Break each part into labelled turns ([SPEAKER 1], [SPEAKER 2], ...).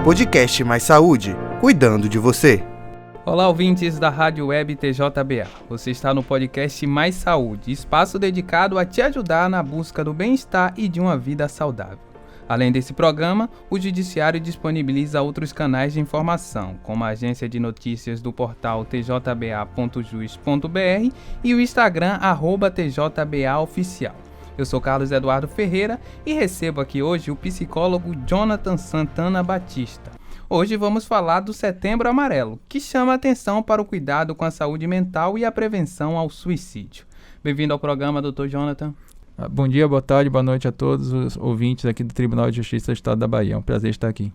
[SPEAKER 1] Podcast Mais Saúde, cuidando de você.
[SPEAKER 2] Olá, ouvintes da Rádio Web TJBA. Você está no podcast Mais Saúde, espaço dedicado a te ajudar na busca do bem-estar e de uma vida saudável. Além desse programa, o Judiciário disponibiliza outros canais de informação, como a agência de notícias do portal tjba.jus.br e o Instagram @tjbaoficial. Eu sou Carlos Eduardo Ferreira e recebo aqui hoje o psicólogo Jonathan Santana Batista. Hoje vamos falar do Setembro Amarelo, que chama a atenção para o cuidado com a saúde mental e a prevenção ao suicídio. Bem-vindo ao programa, Dr. Jonathan.
[SPEAKER 3] Bom dia, boa tarde, boa noite a todos os ouvintes aqui do Tribunal de Justiça do Estado da Bahia. É um prazer estar aqui.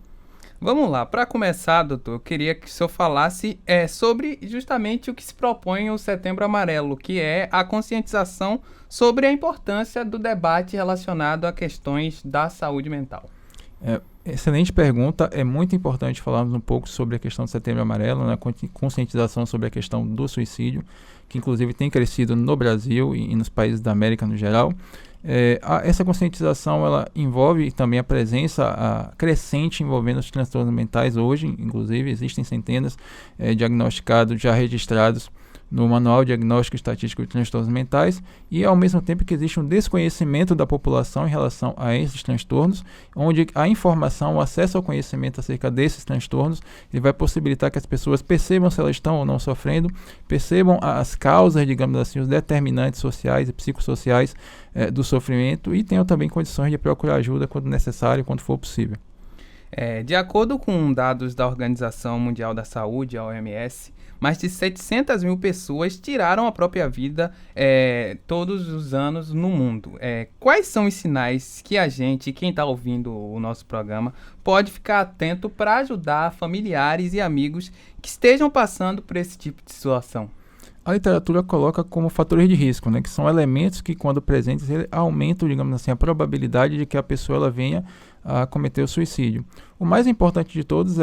[SPEAKER 2] Vamos lá, para começar, doutor, eu queria que o senhor falasse sobre justamente o que se propõe o Setembro Amarelo, que é a conscientização sobre a importância do debate relacionado a questões da saúde mental.
[SPEAKER 3] Excelente pergunta. É muito importante falarmos um pouco sobre a questão do Setembro Amarelo, né? Conscientização sobre a questão do suicídio, que inclusive tem crescido no Brasil e nos países da América no geral. Essa conscientização ela envolve também a presença crescente envolvendo os transtornos mentais. Hoje, inclusive, existem centenas diagnosticados, já registrados no Manual Diagnóstico e Estatístico de Transtornos Mentais, e ao mesmo tempo que existe um desconhecimento da população em relação a esses transtornos, onde a informação, o acesso ao conhecimento acerca desses transtornos, ele vai possibilitar que as pessoas percebam se elas estão ou não sofrendo, percebam as causas, digamos assim, os determinantes sociais e psicossociais do sofrimento, e tenham também condições de procurar ajuda quando necessário, quando for possível.
[SPEAKER 2] De acordo com dados da Organização Mundial da Saúde, a OMS, mais de 700 mil pessoas tiraram a própria vida todos os anos no mundo. Quais são os sinais que a gente, quem está ouvindo o nosso programa, pode ficar atento para ajudar familiares e amigos que estejam passando por esse tipo de situação?
[SPEAKER 3] A literatura coloca como fatores de risco, né, que são elementos que, quando presentes, aumentam, digamos assim, a probabilidade de que a pessoa ela venha a cometer o suicídio. O mais importante de todos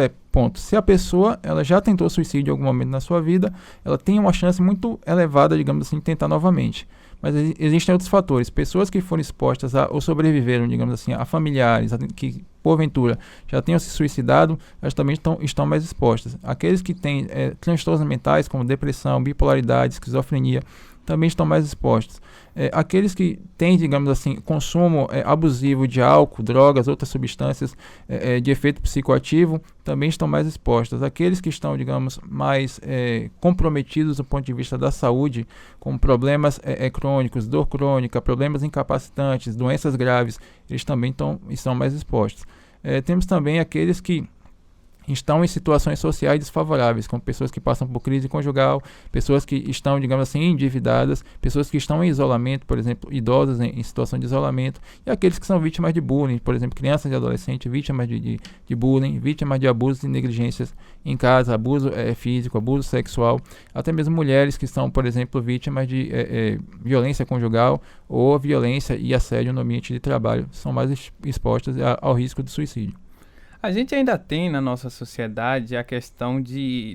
[SPEAKER 3] se a pessoa ela já tentou suicídio em algum momento na sua vida, ela tem uma chance muito elevada, digamos assim, de tentar novamente. Mas existem outros fatores. Pessoas que foram expostas ou sobreviveram, digamos assim, a familiares que, porventura, já tenham se suicidado, elas também estão mais expostas. Aqueles que têm transtornos mentais, como depressão, bipolaridade, esquizofrenia, também estão mais expostos. Aqueles que têm, digamos assim, consumo abusivo de álcool, drogas, outras substâncias de efeito psicoativo, também estão mais expostos. Aqueles que estão, digamos, mais comprometidos do ponto de vista da saúde, com problemas crônicos, dor crônica, problemas incapacitantes, doenças graves, eles também estão mais expostos. Temos também aqueles que estão em situações sociais desfavoráveis, como pessoas que passam por crise conjugal, pessoas que estão, digamos assim, endividadas, pessoas que estão em isolamento, por exemplo, idosos em situação de isolamento, e aqueles que são vítimas de bullying, por exemplo, crianças e adolescentes vítimas de bullying, vítimas de abusos e negligências em casa, abuso físico, abuso sexual, até mesmo mulheres que são, por exemplo, vítimas de violência conjugal ou violência e assédio no ambiente de trabalho, são mais expostas ao risco de suicídio.
[SPEAKER 2] A gente ainda tem na nossa sociedade a questão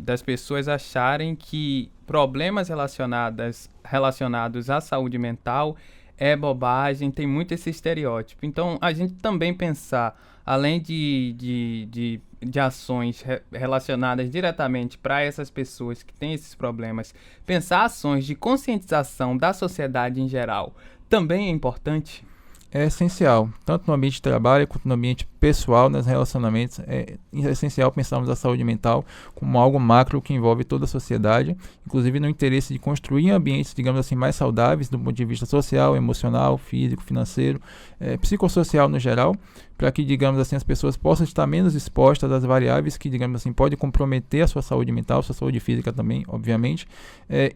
[SPEAKER 2] das pessoas acharem que problemas relacionados à saúde mental é bobagem, tem muito esse estereótipo. Então, a gente também pensar, além de ações relacionadas diretamente para essas pessoas que têm esses problemas, pensar ações de conscientização da sociedade em geral também é importante?
[SPEAKER 3] É essencial, tanto no ambiente de trabalho quanto no ambiente pessoal, nos relacionamentos. É essencial pensarmos a saúde mental como algo macro que envolve toda a sociedade, inclusive no interesse de construir ambientes, digamos assim, mais saudáveis do ponto de vista social, emocional, físico, financeiro, psicossocial no geral, para que, digamos assim, as pessoas possam estar menos expostas às variáveis que, digamos assim, podem comprometer a sua saúde mental, sua saúde física também, obviamente.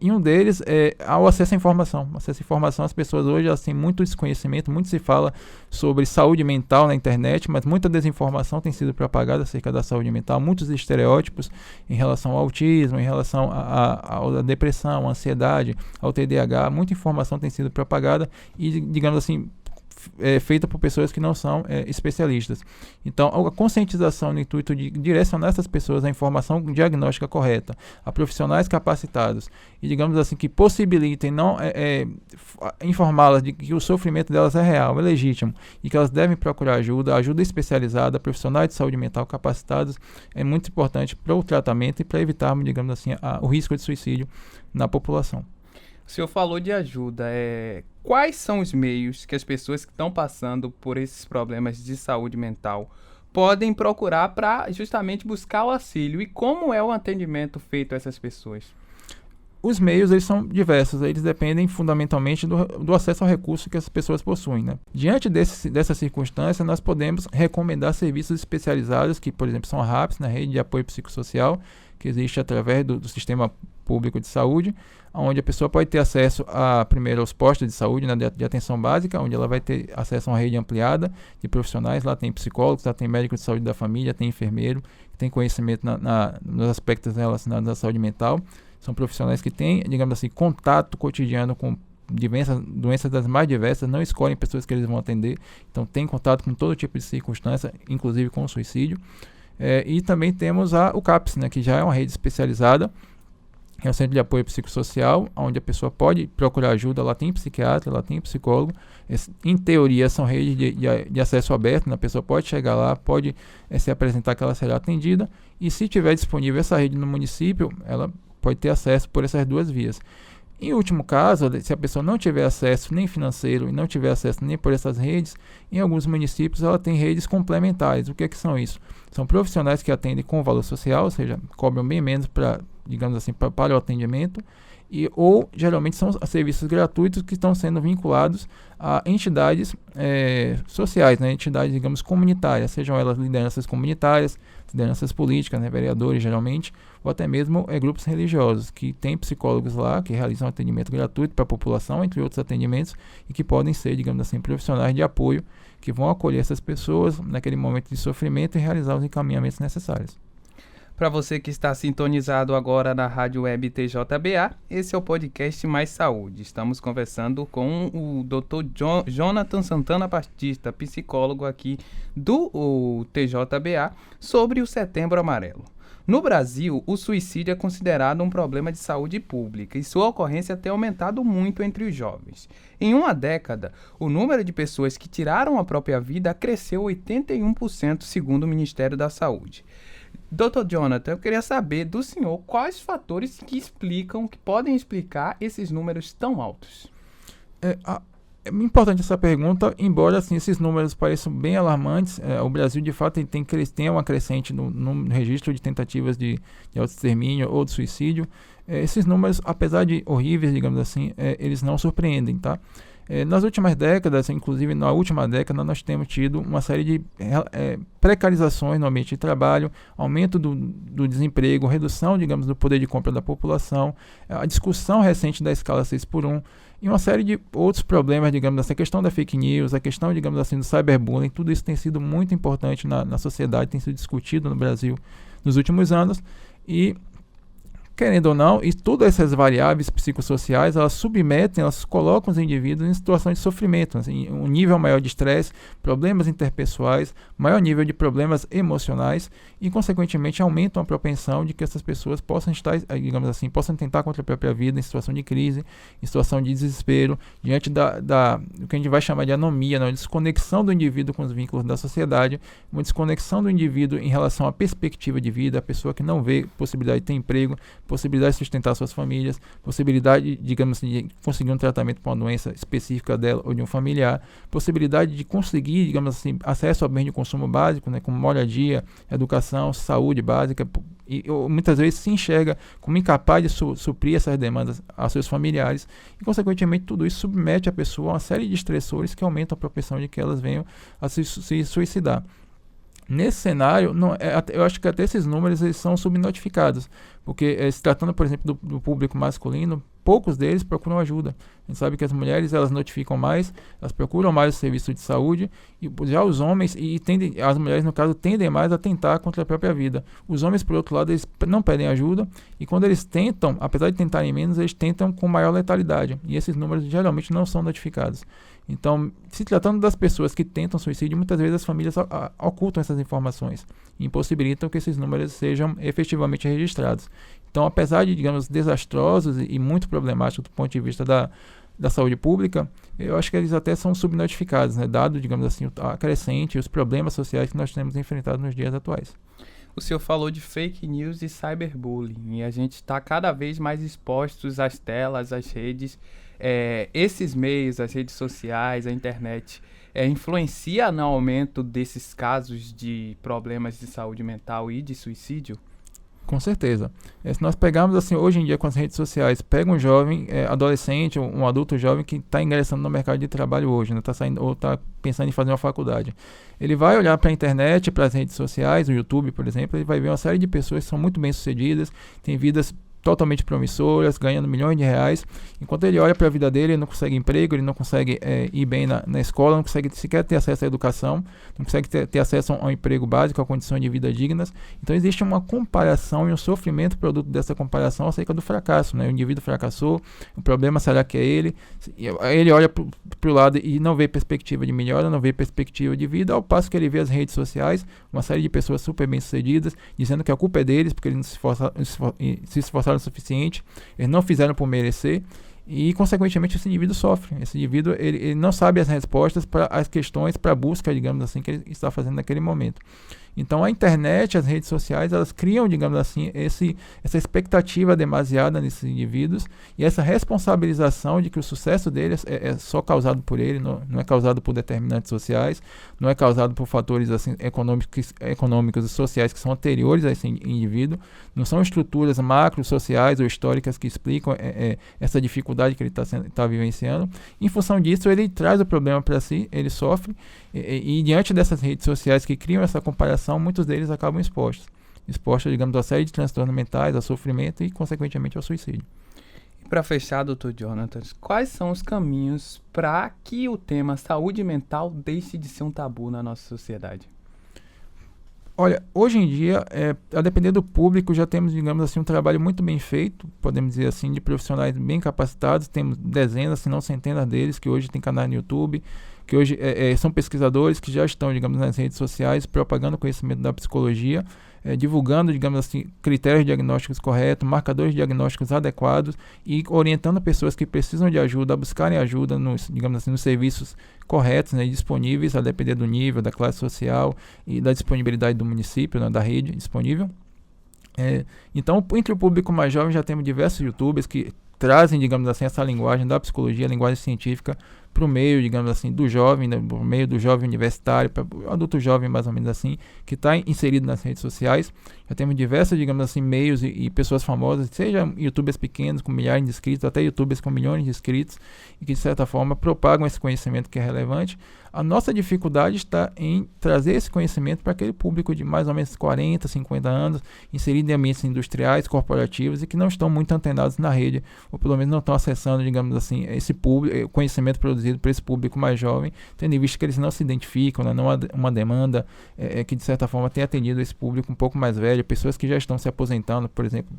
[SPEAKER 3] E um deles é o acesso à informação. O acesso à informação, as pessoas hoje elas têm muito desconhecimento, muito se fala sobre saúde mental na internet, mas muita desinformação tem sido propagada acerca da saúde mental, muitos estereótipos em relação ao autismo, em relação à depressão, à ansiedade, ao TDAH, muita informação tem sido propagada e, digamos assim, feita por pessoas que não são especialistas. Então, a conscientização no intuito de direcionar essas pessoas à informação diagnóstica correta, a profissionais capacitados e, digamos assim, que possibilitem não informá-las de que o sofrimento delas é real, é legítimo e que elas devem procurar ajuda especializada, profissionais de saúde mental capacitados, é muito importante para o tratamento e para evitarmos, digamos assim, o risco de suicídio na população.
[SPEAKER 2] O senhor falou de ajuda. Quais são os meios que as pessoas que estão passando por esses problemas de saúde mental podem procurar para justamente buscar o auxílio? E como é o atendimento feito a essas pessoas?
[SPEAKER 3] Os meios, eles são diversos, eles dependem fundamentalmente do acesso ao recurso que as pessoas possuem, né? Diante dessa circunstância, nós podemos recomendar serviços especializados, que, por exemplo, são a RAPS, na Rede de Apoio Psicossocial, que existe através do Sistema Público de Saúde, onde a pessoa pode ter acesso primeiro aos postos de saúde, né, de atenção básica, onde ela vai ter acesso a uma rede ampliada de profissionais. Lá tem psicólogos, lá tem médico de saúde da família, tem enfermeiro, que tem conhecimento nos aspectos relacionados à saúde mental. São profissionais que têm, digamos assim, contato cotidiano com diversas doenças das mais diversas, não escolhem pessoas que eles vão atender, então tem contato com todo tipo de circunstância, inclusive com o suicídio. E também temos o CAPS, né, que já é uma rede especializada, que é o Centro de Apoio Psicossocial, onde a pessoa pode procurar ajuda. Lá tem psiquiatra, lá tem psicólogo. Em teoria, são redes de acesso aberto, né? A pessoa pode chegar lá, pode se apresentar que ela será atendida, e se tiver disponível essa rede no município, ela pode ter acesso por essas duas vias. Em último caso, se a pessoa não tiver acesso nem financeiro e não tiver acesso nem por essas redes, em alguns municípios ela tem redes complementares. O que são isso? São profissionais que atendem com valor social, ou seja, cobram bem menos para, digamos assim, para o atendimento, ou geralmente são serviços gratuitos que estão sendo vinculados a entidades sociais, né? Entidades, digamos, comunitárias, sejam elas lideranças comunitárias, lideranças políticas, né? Vereadores geralmente, ou até mesmo grupos religiosos, que têm psicólogos lá, que realizam atendimento gratuito para a população, entre outros atendimentos, e que podem ser, digamos assim, profissionais de apoio, que vão acolher essas pessoas naquele momento de sofrimento e realizar os encaminhamentos necessários.
[SPEAKER 2] Para você que está sintonizado agora na Rádio Web TJBA, esse é o podcast Mais Saúde. Estamos conversando com o Dr. Jonathan Santana Batista, psicólogo aqui do TJBA, sobre o Setembro Amarelo. No Brasil, o suicídio é considerado um problema de saúde pública e sua ocorrência tem aumentado muito entre os jovens. Em uma década, o número de pessoas que tiraram a própria vida cresceu 81%, segundo o Ministério da Saúde. Dr. Jonathan, eu queria saber do senhor quais fatores que podem explicar esses números tão altos.
[SPEAKER 3] É importante essa pergunta, embora assim, esses números pareçam bem alarmantes. O Brasil, de fato, tem uma crescente no registro de tentativas de autoextermínio ou de suicídio. Esses números, apesar de horríveis, digamos assim, eles não surpreendem, tá? Nas últimas décadas, inclusive na última década, nós temos tido uma série de precarizações no ambiente de trabalho, aumento do desemprego, redução, digamos, do poder de compra da população, a discussão recente da escala 6x1 e uma série de outros problemas, digamos assim, a questão da fake news, a questão, digamos assim, do cyberbullying. Tudo isso tem sido muito importante na sociedade, tem sido discutido no Brasil nos últimos anos e, querendo ou não, e todas essas variáveis psicossociais, elas colocam os indivíduos em situações de sofrimento, assim, um nível maior de estresse, problemas interpessoais, maior nível de problemas emocionais e, consequentemente, aumentam a propensão de que essas pessoas possam estar, digamos assim, possam tentar contra a própria vida em situação de crise, em situação de desespero, diante do que a gente vai chamar de anomia, uma desconexão do indivíduo com os vínculos da sociedade, uma desconexão do indivíduo em relação à perspectiva de vida, a pessoa que não vê possibilidade de ter emprego, possibilidade de sustentar suas famílias, possibilidade, digamos assim, de conseguir um tratamento para uma doença específica dela ou de um familiar, possibilidade de conseguir, digamos assim, acesso a bens de consumo básico, né, como moradia, educação, saúde básica, e muitas vezes se enxerga como incapaz de suprir essas demandas a seus familiares e, consequentemente, tudo isso submete a pessoa a uma série de estressores que aumentam a propensão de que elas venham a se suicidar. Nesse cenário, eu acho que até esses números eles são subnotificados, porque se tratando, por exemplo, do público masculino, poucos deles procuram ajuda. A gente sabe que as mulheres elas notificam mais, elas procuram mais o serviço de saúde, e já os homens, as mulheres no caso, tendem mais a tentar contra a própria vida. Os homens, por outro lado, eles não pedem ajuda, e quando eles tentam, apesar de tentarem menos, eles tentam com maior letalidade, e esses números geralmente não são notificados. Então, se tratando das pessoas que tentam suicídio, muitas vezes as famílias ocultam essas informações e impossibilitam que esses números sejam efetivamente registrados. Então, apesar de, digamos, desastrosos e muito problemáticos do ponto de vista da saúde pública, eu acho que eles até são subnotificados, né, dado, digamos assim, a crescente e os problemas sociais que nós temos enfrentado nos dias atuais.
[SPEAKER 2] O senhor falou de fake news e cyberbullying, e a gente está cada vez mais expostos às telas, às redes. Esses meios, as redes sociais, a internet, influencia no aumento desses casos de problemas de saúde mental e de suicídio?
[SPEAKER 3] Com certeza. Se nós pegarmos assim, hoje em dia com as redes sociais, pega um jovem, adolescente, um adulto jovem que está ingressando no mercado de trabalho hoje, né, tá saindo, ou está pensando em fazer uma faculdade. Ele vai olhar para a internet, para as redes sociais, o YouTube, por exemplo, ele vai ver uma série de pessoas que são muito bem-sucedidas, têm vidas totalmente promissoras, ganhando milhões de reais. Enquanto ele olha para a vida dele, ele não consegue emprego, ele não consegue ir bem na escola, não consegue sequer ter acesso à educação, não consegue ter acesso a um emprego básico, a condições de vida dignas. Então existe uma comparação e um sofrimento produto dessa comparação acerca do fracasso, né? O indivíduo fracassou, o problema será que é ele? Ele olha para o lado e não vê perspectiva de melhora, não vê perspectiva de vida, ao passo que ele vê as redes sociais, uma série de pessoas super bem-sucedidas, dizendo que a culpa é deles, porque eles não se esforçaram o suficiente, eles não fizeram por merecer, e consequentemente esse indivíduo sofre. Esse indivíduo ele não sabe as respostas para as questões, para a busca, digamos assim, que ele está fazendo naquele momento. Então a internet, as redes sociais, elas criam, digamos assim, essa expectativa demasiada nesses indivíduos e essa responsabilização de que o sucesso deles é só causado por ele, não é causado por determinantes sociais, não é causado por fatores assim, econômicos e sociais que são anteriores a esse indivíduo, não são estruturas macro, sociais ou históricas que explicam essa dificuldade que ele está vivenciando. Em função disso, ele traz o problema para si, ele sofre e diante dessas redes sociais que criam essa comparação, muitos deles acabam expostos, digamos, a série de transtornos mentais, a sofrimento e, consequentemente, ao suicídio.
[SPEAKER 2] E para fechar, Dr. Jonathan, quais são os caminhos para que o tema saúde mental deixe de ser um tabu na nossa sociedade?
[SPEAKER 3] Olha, hoje em dia, a depender do público, já temos, digamos assim, um trabalho muito bem feito, podemos dizer assim, de profissionais bem capacitados, temos dezenas, se não centenas deles, que hoje tem canal no YouTube, que hoje são pesquisadores que já estão, digamos, nas redes sociais, propagando conhecimento da psicologia, divulgando, digamos assim, critérios diagnósticos corretos, marcadores diagnósticos adequados e orientando pessoas que precisam de ajuda a buscarem ajuda nos, digamos assim, nos serviços corretos, né, disponíveis, a depender do nível, da classe social e da disponibilidade do município, né, da rede disponível. Então, entre o público mais jovem já temos diversos youtubers que trazem, digamos assim, essa linguagem da psicologia, a linguagem científica, para o meio, digamos assim, do jovem, né, para o meio do jovem universitário, para o adulto jovem, mais ou menos assim, que está inserido nas redes sociais. Já temos diversos, digamos assim, meios e pessoas famosas, seja youtubers pequenos com milhares de inscritos, até youtubers com milhões de inscritos, e que, de certa forma, propagam esse conhecimento que é relevante. A nossa dificuldade está em trazer esse conhecimento para aquele público de mais ou menos 40, 50 anos, inserido em ambientes industriais, corporativos e que não estão muito antenados na rede, ou pelo menos não estão acessando, digamos assim, esse público, conhecimento produzido para esse público mais jovem, tendo em vista que eles não se identificam, né, não há uma demanda que, de certa forma, tem atendido esse público um pouco mais velho, pessoas que já estão se aposentando, por exemplo.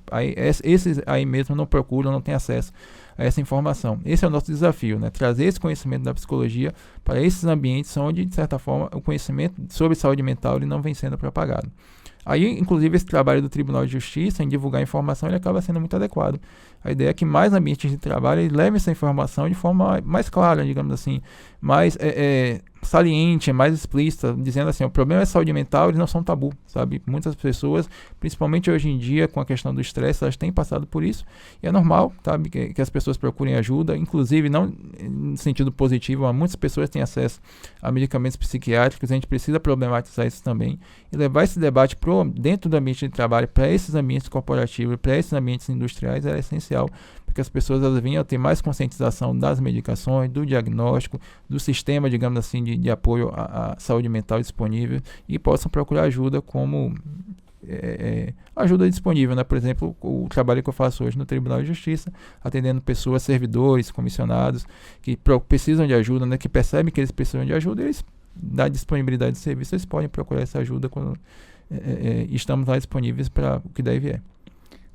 [SPEAKER 3] Esses aí mesmo não procuram, não têm acesso a essa informação. Esse é o nosso desafio, né? Trazer esse conhecimento da psicologia para esses ambientes onde, de certa forma, o conhecimento sobre saúde mental ele não vem sendo propagado. Aí, inclusive, esse trabalho do Tribunal de Justiça em divulgar informação, ele acaba sendo muito adequado. A ideia é que mais ambientes de trabalho eles levem essa informação de forma mais clara, digamos assim, mais saliente, mais explícita, dizendo assim, o problema é saúde mental, eles não são tabu, sabe? Muitas pessoas, principalmente hoje em dia, com a questão do estresse, elas têm passado por isso, e é normal, sabe, que as pessoas procurem ajuda, inclusive, não no sentido positivo, mas muitas pessoas têm acesso a medicamentos psiquiátricos, a gente precisa problematizar isso também, e levar esse debate dentro do ambiente de trabalho, para esses ambientes corporativos, para esses ambientes industriais, é essencial, porque as pessoas elas venham a ter mais conscientização das medicações, do diagnóstico, do sistema, digamos assim, de apoio à saúde mental disponível e possam procurar ajuda como ajuda disponível, né? Por exemplo, o trabalho que eu faço hoje no Tribunal de Justiça, atendendo pessoas, servidores, comissionados, que precisam de ajuda, né? Que percebem que eles precisam de ajuda e eles, da disponibilidade de serviço, eles podem procurar essa ajuda quando estamos lá disponíveis para o que daí vier.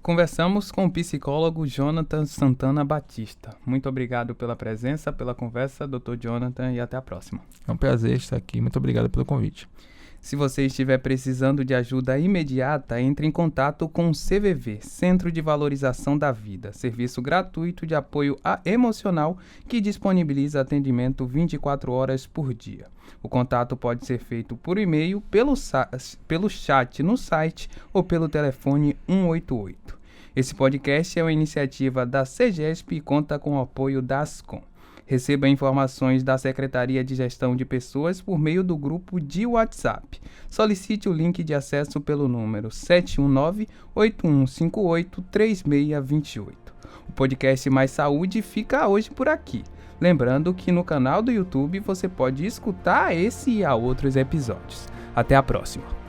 [SPEAKER 2] Conversamos com o psicólogo Jonathan Santana Batista. Muito obrigado pela presença, pela conversa, Dr. Jonathan, e até a próxima.
[SPEAKER 3] É um prazer estar aqui. Muito obrigado pelo convite.
[SPEAKER 2] Se você estiver precisando de ajuda imediata, entre em contato com o CVV, Centro de Valorização da Vida, serviço gratuito de apoio emocional que disponibiliza atendimento 24 horas por dia. O contato pode ser feito por e-mail, pelo chat no site ou pelo telefone 188. Esse podcast é uma iniciativa da CEGESP e conta com o apoio da Ascom. Receba informações da Secretaria de Gestão de Pessoas por meio do grupo de WhatsApp. Solicite o link de acesso pelo número 719-8158-3628. O podcast Mais Saúde fica hoje por aqui. Lembrando que no canal do YouTube você pode escutar esse e a outros episódios. Até a próxima!